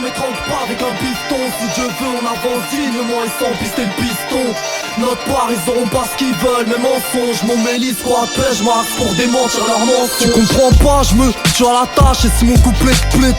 m'étrangle pas avec un piston. Si Dieu veut on avance dignement et sans pister le piston. Notre part ils auront pas ce qu'ils veulent, mes mensonges. Mon mélis croit pêche, j'marque pour démentir leurs mensonges. Tu comprends pas, je me tue à la tâche. Et si mon couplet te plaît,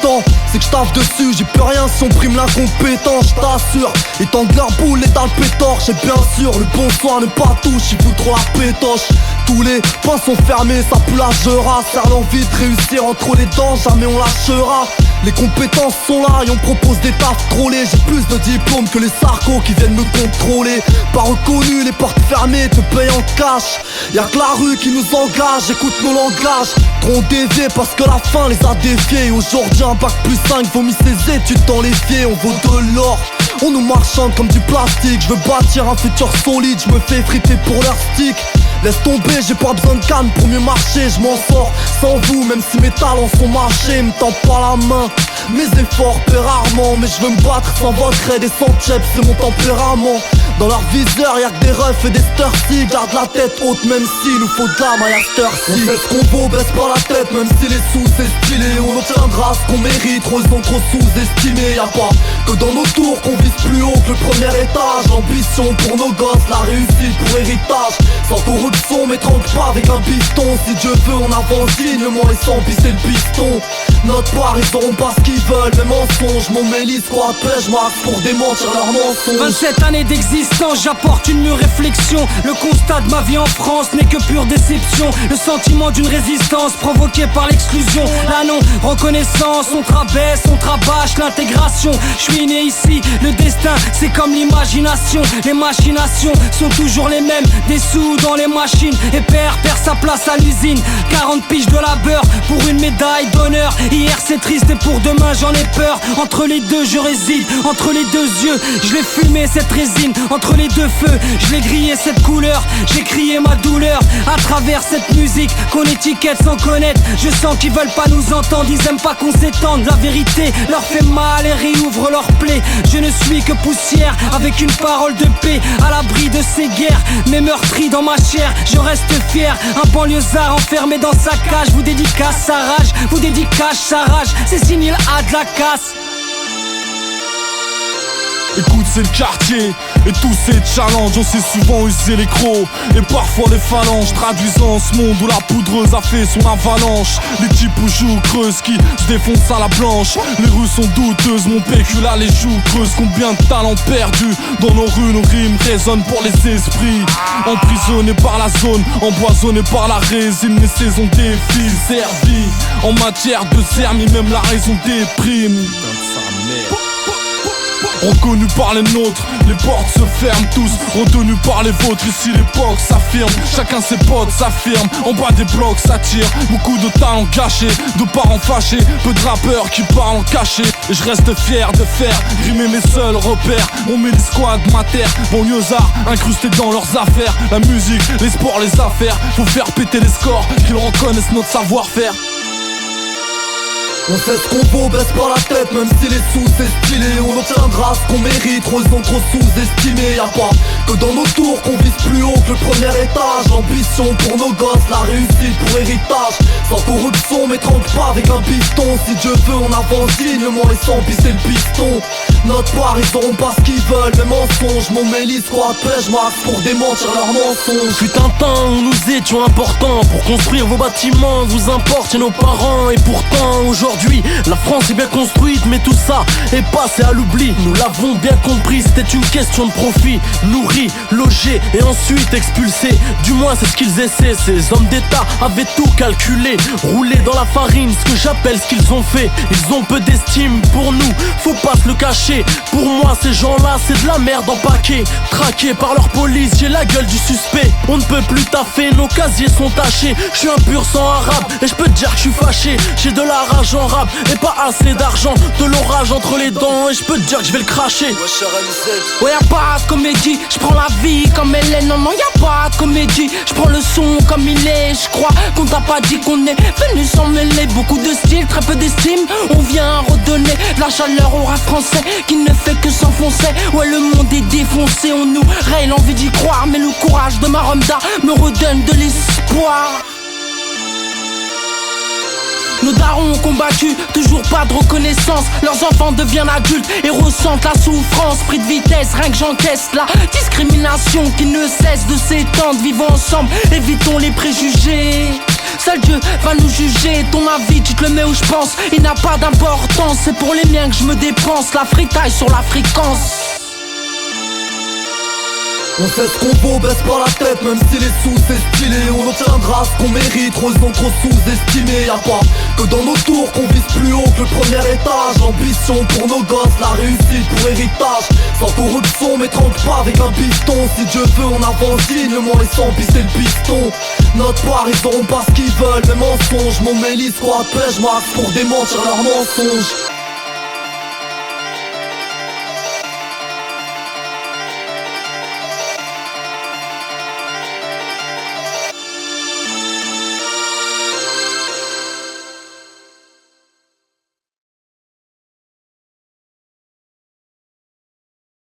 c'est que j'taffe dessus, j'y peux rien si on prime l'incompétence, j't'assure. Ils tendent leur boule et dans le pétorche. Et bien sûr, le bonsoir n'est pas touche, il fout trop la pétoche. Tous les points sont fermés, ça pue la geura. Faire l'envie de réussir entre les dents, jamais on lâchera. Les compétences sont là et on propose des tafs trollés. J'ai plus de diplômes que les sarcos qui viennent me contrôler. Pas reconnu, les portes fermées, te payent en cash. Y'a que la rue qui nous engage, écoute nos langages. Trop déviés parce que la fin les a défiés. Aujourd'hui un bac plus 5 vomit ses études dans l'évier. On vaut de l'or, on nous marchande comme du plastique. Je veux bâtir un futur solide, je me fais friter pour leur stick. Laisse tomber, j'ai pas besoin de canne pour mieux marcher. Je m'en sors sans vous, même si mes talents sont mâchés. Me tends pas la main, mes efforts paient rarement. Mais je veux me battre sans votre aide et sans chep, c'est mon tempérament. Dans leur viseur y'a que des refs et des sturcy. Garde la tête haute même s'il nous faut de la maille à sturcy. On fait ce qu'on vaut, baisse pas la tête même si les sous c'est stylé. On obtiendra ce qu'on mérite, trop sont trop sous-estimés. Y'a pas que dans nos tours qu'on vise plus haut que le premier étage. L'ambition pour nos gosses, la réussite pour héritage. Sans corruption, m'étrangle pas avec un piston. Si Dieu veut on avance dignement et sans pister le piston. Notre part ils auront pas ce qu'ils veulent, mes mensonges. Mon mélis croit pêche, j'marque pour démentir leurs mensonges. 27 années d'existence, j'apporte une mûre réflexion. Le constat de ma vie en France n'est que pure déception. Le sentiment d'une résistance provoquée par l'exclusion. La non-reconnaissance, on trabaisse, on trabâche l'intégration. Je suis né ici, le destin c'est comme l'imagination. Les machinations sont toujours les mêmes. Des sous dans les machines et perd sa place à l'usine. 40 piges de labeur pour une médaille d'honneur. Hier c'est triste et pour demain j'en ai peur. Entre les deux je réside, entre les deux yeux je l'ai fumé cette résine. Entre les deux feux je l'ai grillé cette couleur. J'ai crié ma douleur à travers cette musique qu'on étiquette sans connaître. Je sens qu'ils veulent pas nous entendre, ils aiment pas qu'on s'étende. La vérité leur fait mal et réouvre leurs plaies. Je ne suis que poussière avec une parole de paix. À l'abri de ces guerres, mes meurtris dans ma chair. Je reste fier, un banlieusard enfermé dans sa cage. Vous dédicace sa rage, vous dédicace sa rage. C'est signe il a de la casse. Écoute c'est le quartier et tous ces challenges. On sait souvent user les crocs et parfois les phalanges. Traduisant ce monde où la poudreuse a fait son avalanche. Les types aux joues creuses qui se défoncent à la blanche. Les rues sont douteuses, mon pécule a les joues creuses. Combien de talents perdus dans nos rues, nos rimes résonnent pour les esprits. Emprisonnés par la zone, empoisonnés par la résine. Les saisons défilent, servis en matière de zermie, même la raison déprime. Reconnus par les nôtres, les portes se ferment tous. Retenus par les vôtres, ici l'époque s'affirme. Chacun ses potes s'affirme, en bas des blocs s'attire. Beaucoup de talents cachés, de parents fâchés. Peu de rappeurs qui parlent en cachet. Et je reste fier de faire rimer mes seuls repères. On met les squads, ma terre, banlieusards incrustés dans leurs affaires. La musique, les sports, les affaires. Faut faire péter les scores, qu'ils reconnaissent notre savoir-faire. On sait ce qu'on vaut, baisse pas la tête même si les sous c'est stylé. On obtiendra ce qu'on mérite, trop sont trop sous-estimés. Y'a pas que dans nos tours qu'on vise plus haut que le premier étage. L'ambition pour nos gosses, la réussite pour héritage. Sans corruption, m'étrangle pas avec un piston. Si Dieu veut on avance dignement et sans pisser le piston. Notre part ils auront pas ce qu'ils veulent, mes mensonges. Mon mélis croit pêche, j'marque pour démentir leurs mensonges. Fut un temps où nous étions importants. Pour construire vos bâtiments, vous importiez nos parents. Et pourtant aujourd'hui la France est bien construite, mais tout ça est passé à l'oubli. Nous l'avons bien compris, c'était une question de profit. Nourris, logés et ensuite expulsés. Du moins c'est ce qu'ils essaient. Ces hommes d'état avaient tout calculé. Roulé dans la farine, ce que j'appelle ce qu'ils ont fait. Ils ont peu d'estime pour nous, faut pas se le cacher. Pour moi ces gens-là c'est de la merde en paquet. Traqués par leur police, j'ai la gueule du suspect. On ne peut plus taffer, nos casiers sont tachés. Je suis un pur sang arabe et je peux te dire que je suis fâché. J'ai de la rage en rap et pas assez d'argent. De l'orage entre les dents et je peux te dire que je vais le cracher. Ouais y'a pas de comédie, je prends la vie comme elle est. Non non y'a pas de comédie, je prends le son comme il est. Je crois qu'on t'a pas dit qu'on est venu s'en mêler. Beaucoup de style, très peu d'estime. On vient redonner de la chaleur au rap français qui ne fait que s'enfoncer. Ouais le monde est défoncé, on nous raye l'envie d'y croire. Mais le courage de ma Ramda me redonne de l'espoir. Nos darons ont combattu, toujours pas de reconnaissance. Leurs enfants deviennent adultes et ressentent la souffrance. Pris de vitesse, rien que j'encaisse la discrimination qui ne cesse de s'étendre. Vivons ensemble, évitons les préjugés. Seul Dieu va nous juger. Ton avis, tu te le mets où je pense. Il n'a pas d'importance, c'est pour les miens que je me dépense. La fritaille sur la fréquence. On sait ce qu'on vaut, baisse pas la tête même si les sous c'est stylé. On obtiendra ce qu'on mérite, trop sous-estimés. Y'a pas que dans nos tours qu'on vise plus haut que le premier étage. L'ambition pour nos gosses, la réussite pour héritage. Sans corruption mais tranque pas avec un piston. Si Dieu veut on avance dignement et sans pisser le piston. Notre part ils auront pas ce qu'ils veulent, mes mensonges. Mon mélis croit pêche, max pour démentir leurs mensonges.